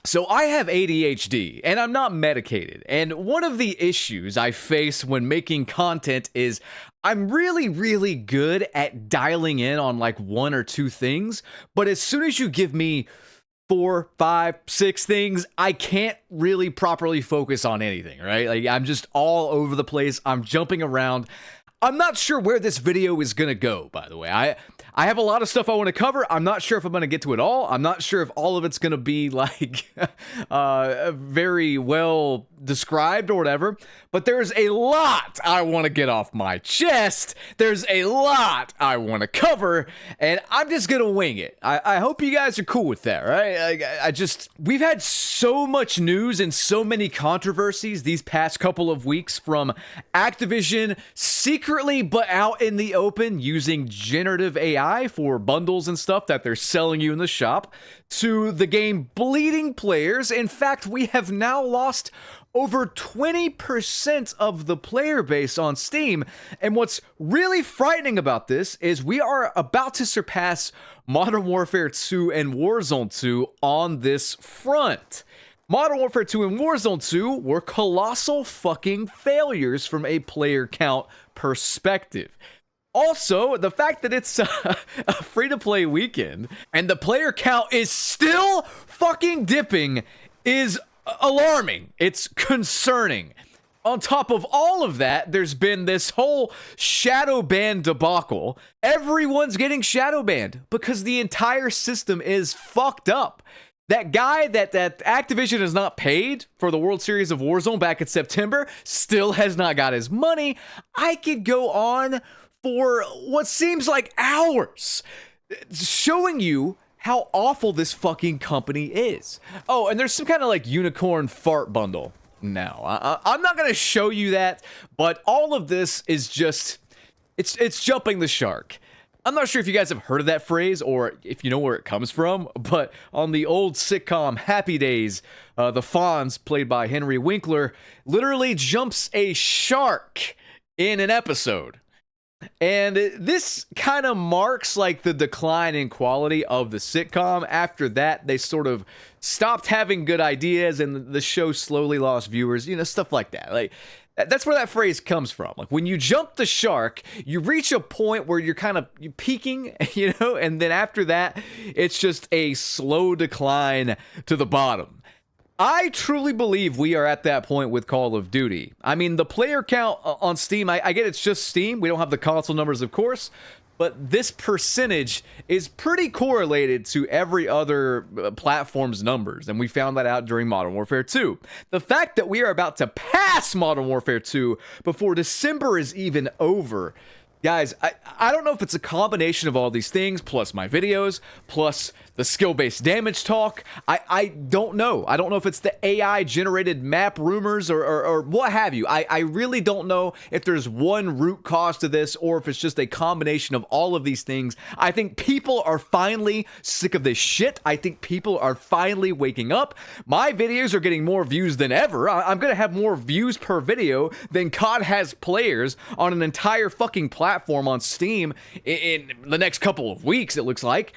So I have ADHD and I'm not medicated. And one of the issues I face when making content is I'm really, really good at dialing in on like one or two things. But as soon as you give me four, five, six things, I can't really properly focus on anything, right? Like I'm just all over the place. I'm jumping around. I'm not sure where this video is going to go, by the way. I have a lot of stuff I want to cover. I'm not sure if I'm going to get to it all. I'm not sure if all of it's going to be like very well described or whatever. But there's a lot I want to get off my chest. There's a lot I want to cover. And I'm just going to wing it. I hope you guys are cool with that, right? We've had so much news and so many controversies these past couple of weeks from Activision secretly but out in the open using generative AI for bundles and stuff that they're selling you in the shop, to the game bleeding players. In fact, we have now lost over 20% of the player base on Steam. And what's really frightening about this is we are about to surpass Modern Warfare 2 and Warzone 2 on this front. Modern Warfare 2 and Warzone 2 were colossal fucking failures from a player count perspective. Also, the fact that it's a free-to-play weekend and the player count is still fucking dipping is alarming. It's concerning. On top of all of that, there's been this whole shadow ban debacle. Everyone's getting shadow banned because the entire system is fucked up. That guy that Activision has not paid for the World Series of Warzone back in September still has not got his money. I could go on for what seems like hours showing you how awful this fucking company is. Oh, and there's some kind of like unicorn fart bundle now. I'm not going to show you that, but all of this is just, it's jumping the shark. I'm not sure if you guys have heard of that phrase or if you know where it comes from, but on the old sitcom Happy Days, the Fonz, played by Henry Winkler, literally jumps a shark in an episode. And this kind of marks like the decline in quality of the sitcom. After that, they sort of stopped having good ideas and the show slowly lost viewers, you know, stuff like that. Like, that's where that phrase comes from. Like, when you jump the shark, you reach a point where you're kind of peaking, you know, and then after that, it's just a slow decline to the bottom. I truly believe we are at that point with Call of Duty. I mean, the player count on Steam, I get it's just Steam. We don't have the console numbers, of course. But this percentage is pretty correlated to every other platform's numbers. And we found that out during Modern Warfare 2. The fact that we are about to pass Modern Warfare 2 before December is even over. Guys, I don't know if it's a combination of all these things, plus my videos, plus the skill-based damage talk. I don't know. I don't know if it's the AI-generated map rumors or what have you. I really don't know if there's one root cause to this or if it's just a combination of all of these things. I think people are finally sick of this shit. I think people are finally waking up. My videos are getting more views than ever. I'm going to have more views per video than COD has players on an entire fucking platform on Steam in the next couple of weeks, it looks like.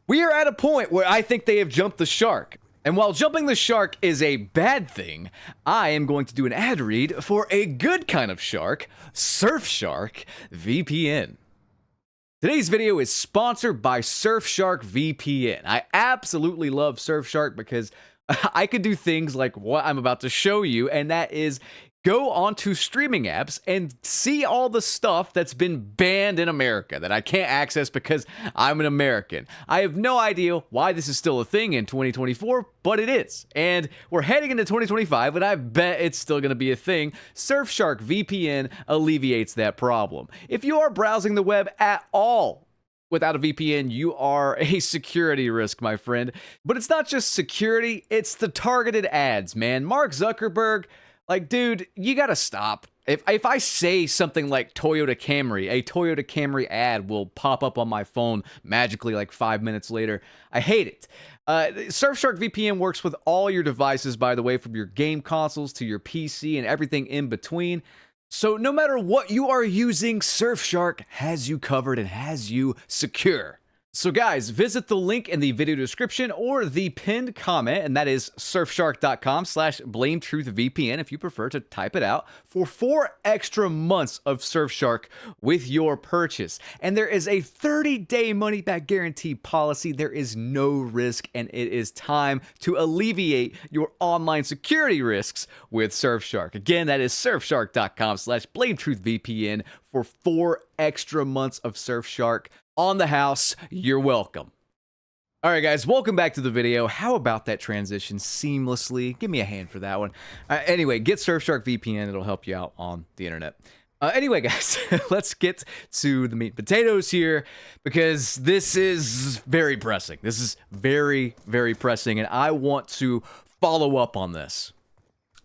We are at a point where I think they have jumped the shark. And while jumping the shark is a bad thing, I am going to do an ad read for a good kind of shark, Surfshark VPN. Today's video is sponsored by Surfshark VPN. I absolutely love Surfshark because I could do things like what I'm about to show you, and that is go onto streaming apps and see all the stuff that's been banned in America that I can't access because I'm an American. I have no idea why this is still a thing in 2024, but it is. And we're heading into 2025, and I bet it's still going to be a thing. Surfshark VPN alleviates that problem. If you are browsing the web at all without a VPN, you are a security risk, my friend. But it's not just security, it's the targeted ads, man. Mark Zuckerberg, like, dude, you gotta stop. If I say something like Toyota Camry, a Toyota Camry ad will pop up on my phone magically like 5 minutes later. I hate it. Surfshark VPN works with all your devices, by the way, from your game consoles to your PC and everything in between. So no matter what you are using, Surfshark has you covered and has you secure. So guys, visit the link in the video description or the pinned comment, and that is surfshark.com/blametruthvpn if you prefer to type it out, for 4 extra months of Surfshark with your purchase. And there is a 30-day money-back guarantee policy. There is no risk, and it is time to alleviate your online security risks with Surfshark. Again, that is surfshark.com/blametruthvpn for 4 extra months of Surfshark on the house. You're welcome. All right, guys, welcome back to the video. How about that transition seamlessly? Give me a hand for that one. Anyway, get Surfshark VPN. It'll help you out on the internet. Anyway, guys, let's get to the meat and potatoes here, because this is very pressing. This is very, very pressing, and I want to follow up on this.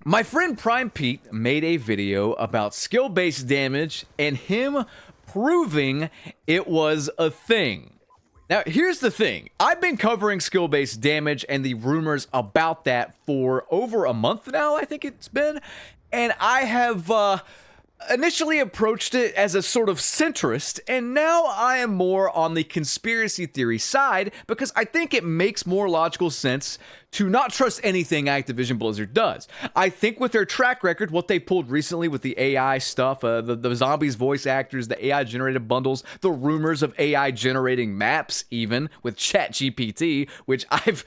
My friend Prime Pete made a video about skill-based damage and him proving it was a thing. Now, here's the thing. I've been covering skill-based damage and the rumors about that for over a month now, I think it's been. And I have initially approached it as a sort of centrist, and now I am more on the conspiracy theory side, because I think it makes more logical sense to not trust anything Activision Blizzard does. I think with their track record, what they pulled recently with the AI stuff, the zombies voice actors, the AI generated bundles, the rumors of AI generating maps, even with ChatGPT, which I've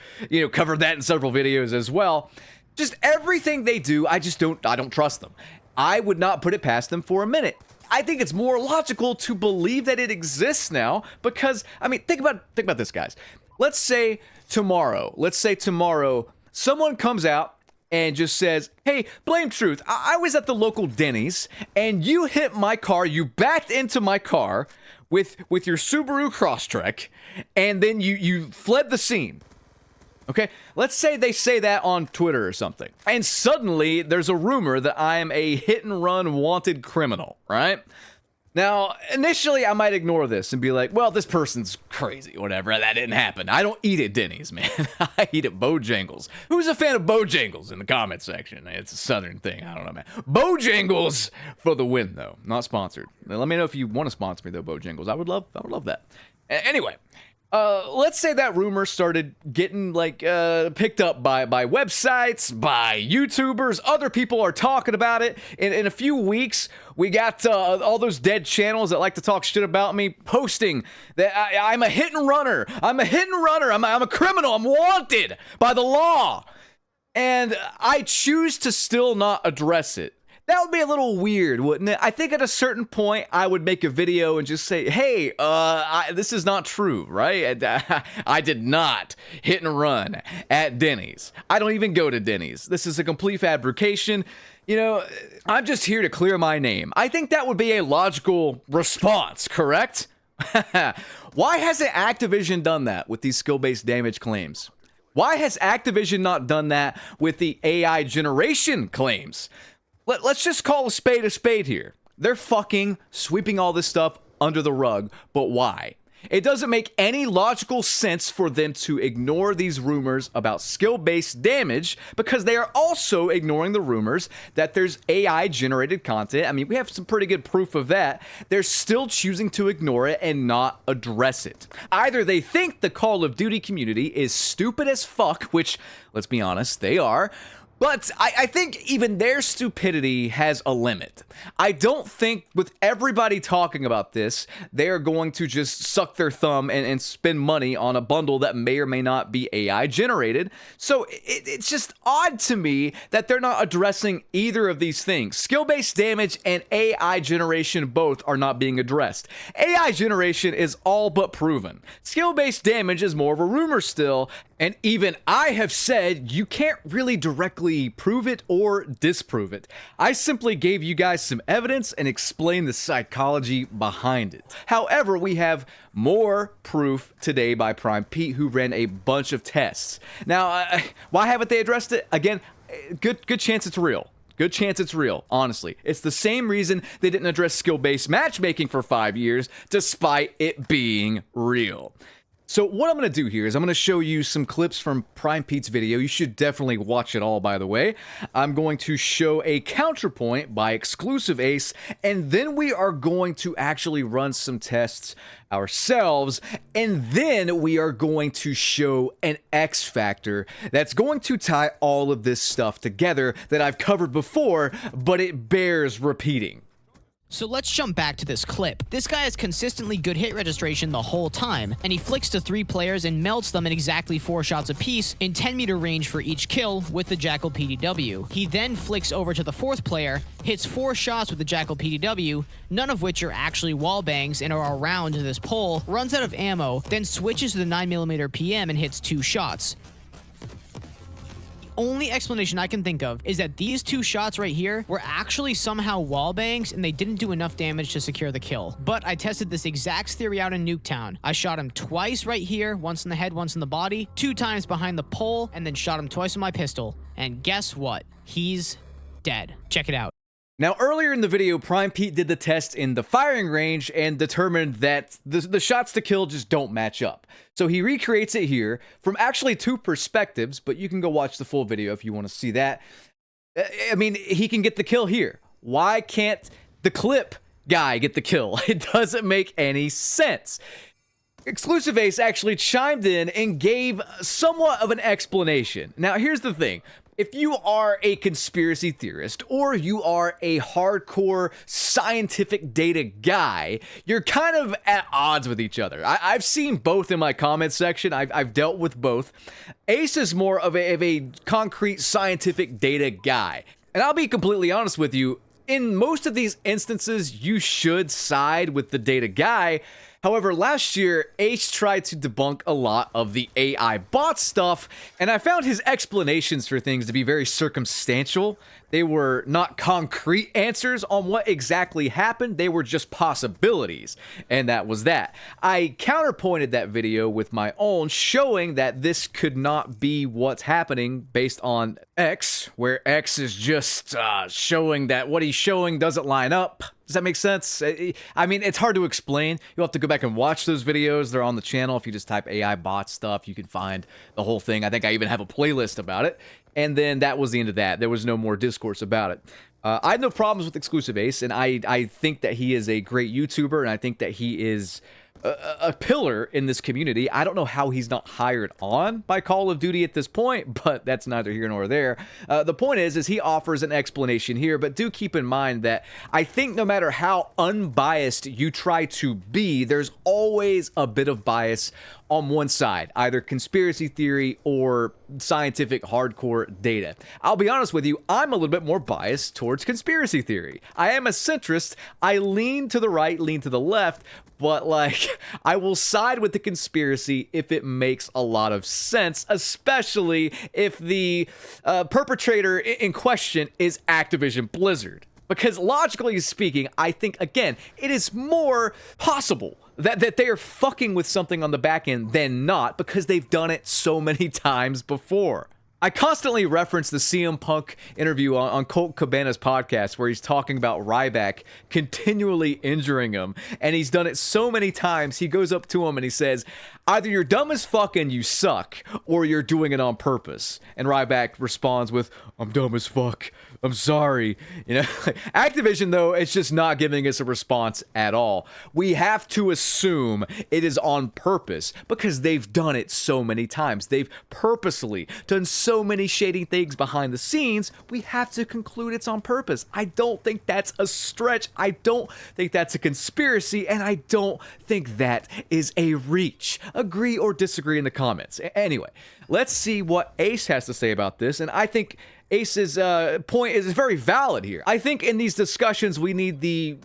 covered that in several videos as well. Just everything they do, I don't trust them. I would not put it past them for a minute. I think it's more logical to believe that it exists now, because, I mean, think about this, guys. Let's say tomorrow, someone comes out and just says, hey, Blame Truth, I was at the local Denny's, and you hit my car, you backed into my car with your Subaru Crosstrek, and then you fled the scene. Okay, let's say they say that on Twitter or something, and suddenly there's a rumor that I am a hit-and-run wanted criminal, right? Now, initially I might ignore this and be like, well, this person's crazy, whatever, that didn't happen. I don't eat at Denny's, man. I eat at Bojangles. Who's a fan of Bojangles in the comment section? It's a southern thing, I don't know, man. Bojangles for the win, though. Not sponsored. Let me know if you want to sponsor me, though, Bojangles. I would love that. Anyway. Let's say that rumor started getting picked up by websites, by YouTubers. Other people are talking about it. In a few weeks, we got all those dead channels that like to talk shit about me posting that I'm a hit and runner. I'm a criminal. I'm wanted by the law. And I choose to still not address it. That would be a little weird, wouldn't it? I think at a certain point, I would make a video and just say, hey, this is not true, right? I did not hit and run at Denny's. I don't even go to Denny's. This is a complete fabrication. I'm just here to clear my name. I think that would be a logical response, correct? Why hasn't Activision done that with these skill-based damage claims? Why has Activision not done that with the AI generation claims? Let's just call a spade here. They're fucking sweeping all this stuff under the rug, but why? It doesn't make any logical sense for them to ignore these rumors about skill-based damage, because they are also ignoring the rumors that there's AI-generated content. I mean, we have some pretty good proof of that. They're still choosing to ignore it and not address it. Either they think the Call of Duty community is stupid as fuck, which, let's be honest, they are, but I think even their stupidity has a limit. I don't think with everybody talking about this, they are going to just suck their thumb and spend money on a bundle that may or may not be AI generated. So it's just odd to me that they're not addressing either of these things. Skill-based damage and AI generation both are not being addressed. AI generation is all but proven. Skill-based damage is more of a rumor still, and even I have said you can't really directly prove it or disprove it. I simply gave you guys some evidence and explained the psychology behind it. However, we have more proof today by Prime Pete, who ran a bunch of tests. Now, why haven't they addressed it? Again, good chance it's real. Good chance it's real, honestly. It's the same reason they didn't address skill-based matchmaking for 5 years, despite it being real. So what I'm going to do here is I'm going to show you some clips from Prime Pete's video. You should definitely watch it all, by the way. I'm going to show a counterpoint by Exclusive Ace, and then we are going to actually run some tests ourselves, and then we are going to show an X factor that's going to tie all of this stuff together that I've covered before, but it bears repeating. So let's jump back to this clip. This guy has consistently good hit registration the whole time, and he flicks to 3 players and melts them in exactly 4 shots apiece in 10-meter range for each kill with the Jackal PDW. He then flicks over to the 4th player, hits 4 shots with the Jackal PDW, none of which are actually wall bangs and are around this pole, runs out of ammo, then switches to the 9mm PM and hits 2 shots. Only explanation I can think of is that these 2 shots right here were actually somehow wall bangs and they didn't do enough damage to secure the kill. But I tested this exact theory out in Nuketown. I shot him twice right here, once in the head, once in the body, 2 times behind the pole, and then shot him twice with my pistol. And guess what? He's dead. Check it out. Now, earlier in the video, Prime Pete did the test in the firing range and determined that the shots to kill just don't match up. So he recreates it here from actually 2 perspectives, but you can go watch the full video if you want to see that. I mean, he can get the kill here. Why can't the clip guy get the kill? It doesn't make any sense. Exclusive Ace actually chimed in and gave somewhat of an explanation. Now, here's the thing. If you are a conspiracy theorist or you are a hardcore scientific data guy, you're kind of at odds with each other. I've seen both in my comment section. I've dealt with both. Ace is more of a concrete scientific data guy. And I'll be completely honest with you, in most of these instances, you should side with the data guy. However, last year, Ace tried to debunk a lot of the AI bot stuff, and I found his explanations for things to be very circumstantial. They were not concrete answers on what exactly happened, they were just possibilities, and that was that. I counterpointed that video with my own, showing that this could not be what's happening based on X, where X is just showing that what he's showing doesn't line up. Does that make sense? I mean, it's hard to explain. You'll have to go back and watch those videos. They're on the channel. If you just type AI bot stuff, you can find the whole thing. I think I even have a playlist about it. And then that was the end of that. There was no more discourse about it. I have no problems with Exclusive Ace, and I think that he is a great YouTuber, and I think that he is a pillar in this community. I don't know how he's not hired on by Call of Duty at this point, but that's neither here nor there. The point is he offers an explanation here, but do keep in mind that I think no matter how unbiased you try to be, there's always a bit of bias on one side, either conspiracy theory or scientific hardcore data. I'll be honest with you, I'm a little bit more biased towards conspiracy theory. I am a centrist. I lean to the right, lean to the left, but like, I will side with the conspiracy if it makes a lot of sense, especially if the perpetrator in question is Activision Blizzard. Because logically speaking, I think, again, it is more possible that they are fucking with something on the back end than not, because they've done it so many times before. I constantly reference the CM Punk interview on Colt Cabana's podcast where he's talking about Ryback continually injuring him, and he's done it so many times. He goes up to him and he says, either you're dumb as fuck and you suck, or you're doing it on purpose. And Ryback responds with, I'm dumb as fuck. I'm sorry. You know, Activision, though, it's just not giving us a response at all. We have to assume it is on purpose because they've done it so many times. They've purposely done so many shady things behind the scenes. We have to conclude it's on purpose. I don't think that's a stretch. I don't think that's a conspiracy, and I don't think that is a reach. Agree or disagree in the comments. Anyway, let's see what Ace has to say about this, and I think Ace's point is very valid here. I think in these discussions, we need the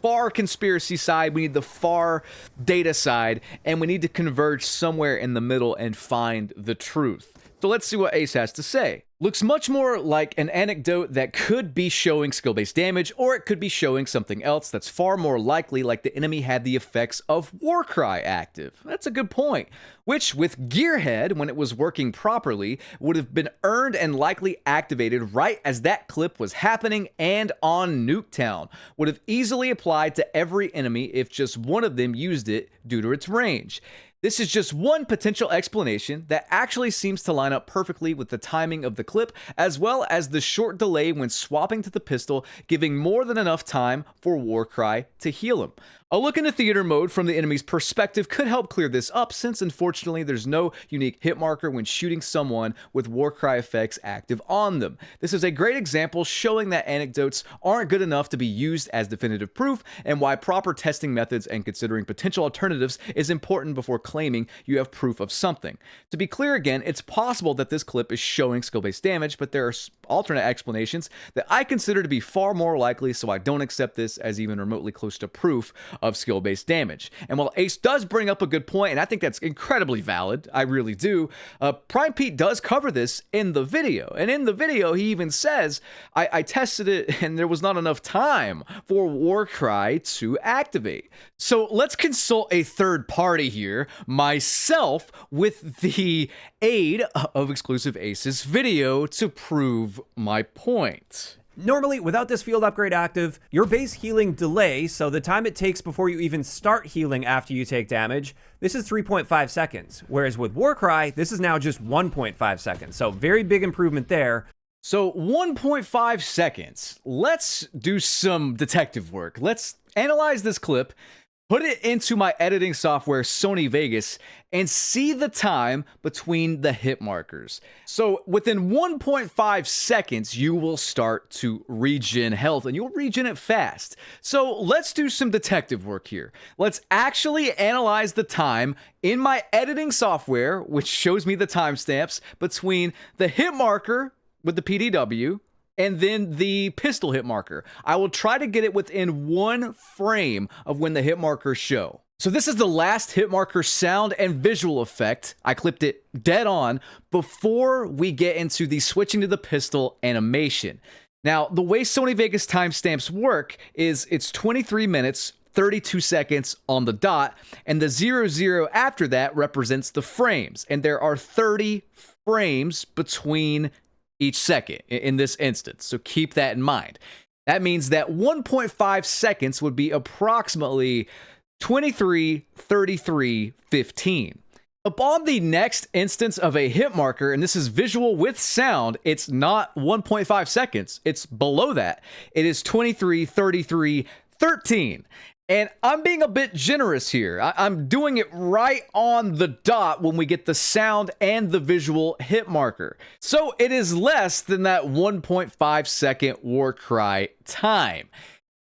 far conspiracy side, we need the far data side, and we need to converge somewhere in the middle and find the truth. So let's see what Ace has to say. Looks much more like an anecdote that could be showing skill-based damage, or it could be showing something else that's far more likely, like the enemy had the effects of Warcry active. That's a good point. Which, with Gearhead, when it was working properly, would have been earned and likely activated right as that clip was happening and on Nuketown. Would have easily applied to every enemy if just one of them used it due to its range. This is just one potential explanation that actually seems to line up perfectly with the timing of the clip, as well as the short delay when swapping to the pistol, giving more than enough time for Warcry to heal him. A look into theater mode from the enemy's perspective could help clear this up, since unfortunately there's no unique hit marker when shooting someone with Warcry effects active on them. This is a great example showing that anecdotes aren't good enough to be used as definitive proof, and why proper testing methods and considering potential alternatives is important before claiming you have proof of something. To be clear again, it's possible that this clip is showing skill-based damage, but there are alternate explanations that I consider to be far more likely, so I don't accept this as even remotely close to proof of skill-based damage. And while Ace does bring up a good point, and I think that's incredibly valid, I really do, Prime Pete does cover this in the video. And in the video, he even says, I tested it and there was not enough time for Warcry to activate. So let's consult a third party here, myself, with the aid of Exclusive Ace's video to prove my point. Normally, without this field upgrade active, your base healing delay, so the time it takes before you even start healing after you take damage, this is 3.5 seconds. Whereas with Warcry, this is now just 1.5 seconds. So very big improvement there. So 1.5 seconds. Let's do some detective work. Let's analyze this clip, put it into my editing software, Sony Vegas, and see the time between the hit markers. So within 1.5 seconds, you will start to regen health, and you'll regen it fast. So let's do some detective work here. Let's actually analyze the time in my editing software, which shows me the timestamps between the hit marker with the PDW and then the pistol hit marker. I will try to get it within 1 frame of when the hit markers show. So this is the last hit marker sound and visual effect. I clipped it dead on before we get into the switching to the pistol animation. Now, the way Sony Vegas timestamps work is it's 23 minutes, 32 seconds on the dot, and the 00 after that represents the frames. And there are 30 frames between each second in this instance, so keep that in mind. That means that 1.5 seconds would be approximately 23, 33, 15. Upon the next instance of a hit marker, and this is visual with sound, it's not 1.5 seconds, it's below that. It is 23, 33, 13. And I'm being a bit generous here. I'm doing it right on the dot when we get the sound and the visual hit marker. So it is less than that 1.5 second Warcry time.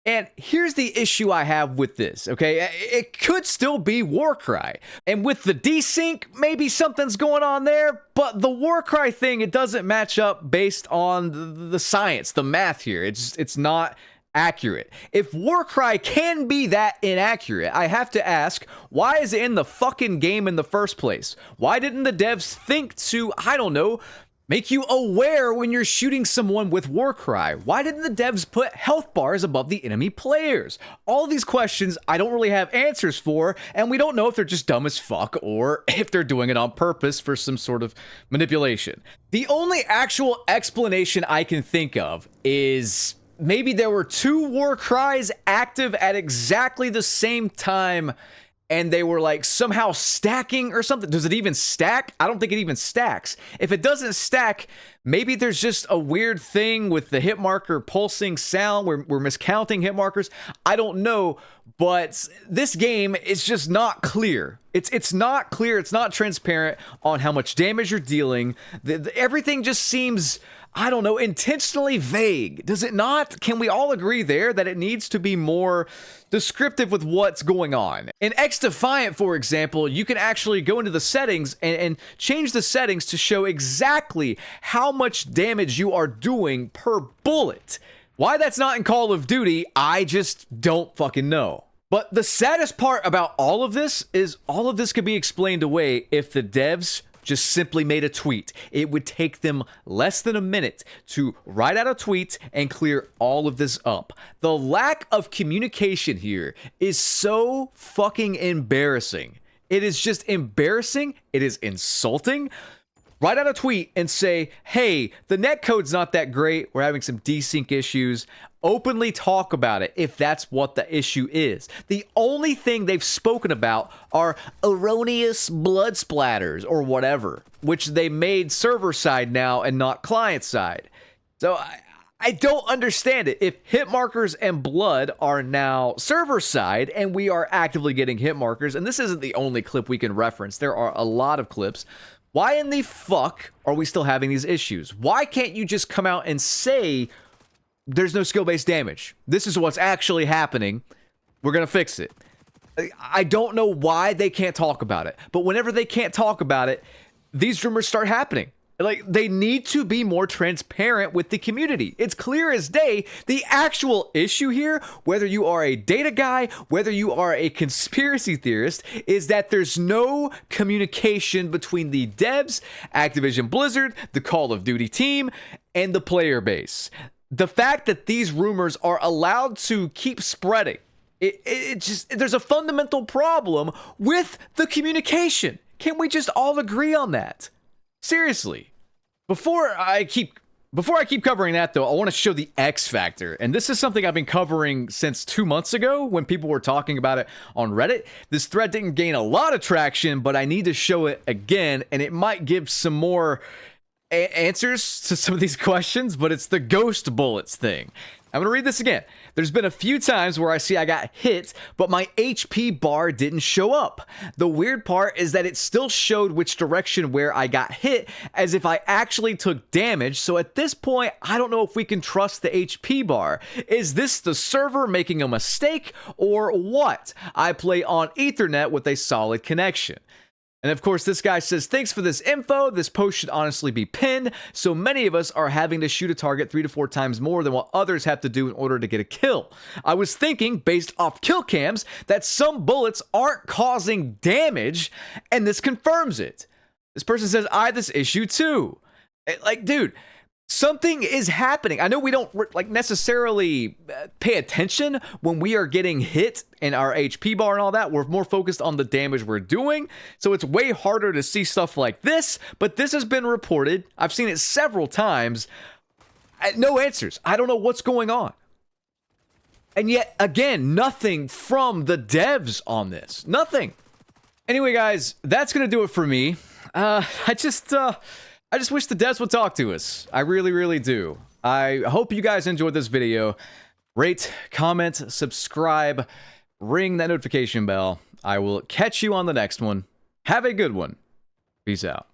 And here's the issue I have with this, okay? It could still be Warcry. And with the desync, maybe something's going on there, but the Warcry thing, it doesn't match up based on the science, the math here. It's not accurate. If Warcry can be that inaccurate, I have to ask, why is it in the fucking game in the first place? Why didn't the devs think to, I don't know, make you aware when you're shooting someone with Warcry? Why didn't the devs put health bars above the enemy players? All these questions I don't really have answers for, and we don't know if they're just dumb as fuck or if they're doing it on purpose for some sort of manipulation. The only actual explanation I can think of is maybe there were 2 Warcries active at exactly the same time, and they were like somehow stacking or something. Does it even stack? I don't think it even stacks. If it doesn't stack, maybe there's just a weird thing with the hit marker pulsing sound. We're miscounting hit markers. I don't know, but this game is just not clear. It's not clear. It's not transparent on how much damage you're dealing. Everything just seems, I don't know, intentionally vague. Does it not? Can we all agree there that it needs to be more descriptive with what's going on? In XDefiant, for example, you can actually go into the settings and change the settings to show exactly how much damage you are doing per bullet. Why that's not in Call of Duty, I just don't fucking know. But the saddest part about all of this is all of this could be explained away if the devs just simply made a tweet. It would take them less than a minute to write out a tweet and clear all of this up. The lack of communication here is so fucking embarrassing. It is just embarrassing. It is insulting. write out a tweet and say, hey, the netcode's not that great. We're having some desync issues. Openly talk about it if that's what the issue is. The only thing they've spoken about are erroneous blood splatters or whatever, which they made server side now and not client side. So I don't understand it. If hit markers and blood are now server side and we are actively getting hit markers, and this isn't the only clip we can reference, there are a lot of clips. Why in the fuck are we still having these issues? Why can't you just come out and say there's no skill-based damage? This is what's actually happening. We're going to fix it. I don't know why they can't talk about it, but whenever they can't talk about it, these rumors start happening. Like, they need to be more transparent with the community. It's clear as day. The actual issue here, whether you are a data guy, whether you are a conspiracy theorist, is that there's no communication between the devs, Activision Blizzard, the Call of Duty team, and the player base. The fact that these rumors are allowed to keep spreading, it just, there's a fundamental problem with the communication. Can't we just all agree on that? Seriously. Before I keep covering that, though, I want to show the X Factor. And this is something I've been covering since 2 months ago when people were talking about it on Reddit. This thread didn't gain a lot of traction, but I need to show it again, and it might give some more answers to some of these questions, but it's the ghost bullets thing. I'm going to read this again. There's been a few times where I see I got hit, but my HP bar didn't show up. The weird part is that it still showed which direction where I got hit, as if I actually took damage. So at this point, I don't know if we can trust the HP bar. Is this the server making a mistake or what? I play on Ethernet with a solid connection. And of course, this guy says, thanks for this info. This post should honestly be pinned. So many of us are having to shoot a target 3 to 4 times more than what others have to do in order to get a kill. I was thinking, based off kill cams, that some bullets aren't causing damage, and this confirms it. This person says, I have this issue too. Like, dude, something is happening. I know we don't necessarily pay attention when we are getting hit in our HP bar and all that. We're more focused on the damage we're doing. So it's way harder to see stuff like this, but this has been reported. I've seen it several times. No answers. I don't know what's going on. And yet, again, nothing from the devs on this. Nothing. Anyway, guys, that's going to do it for me. I just wish the devs would talk to us. I really, really do. I hope you guys enjoyed this video. Rate, comment, subscribe, ring that notification bell. I will catch you on the next one. Have a good one. Peace out.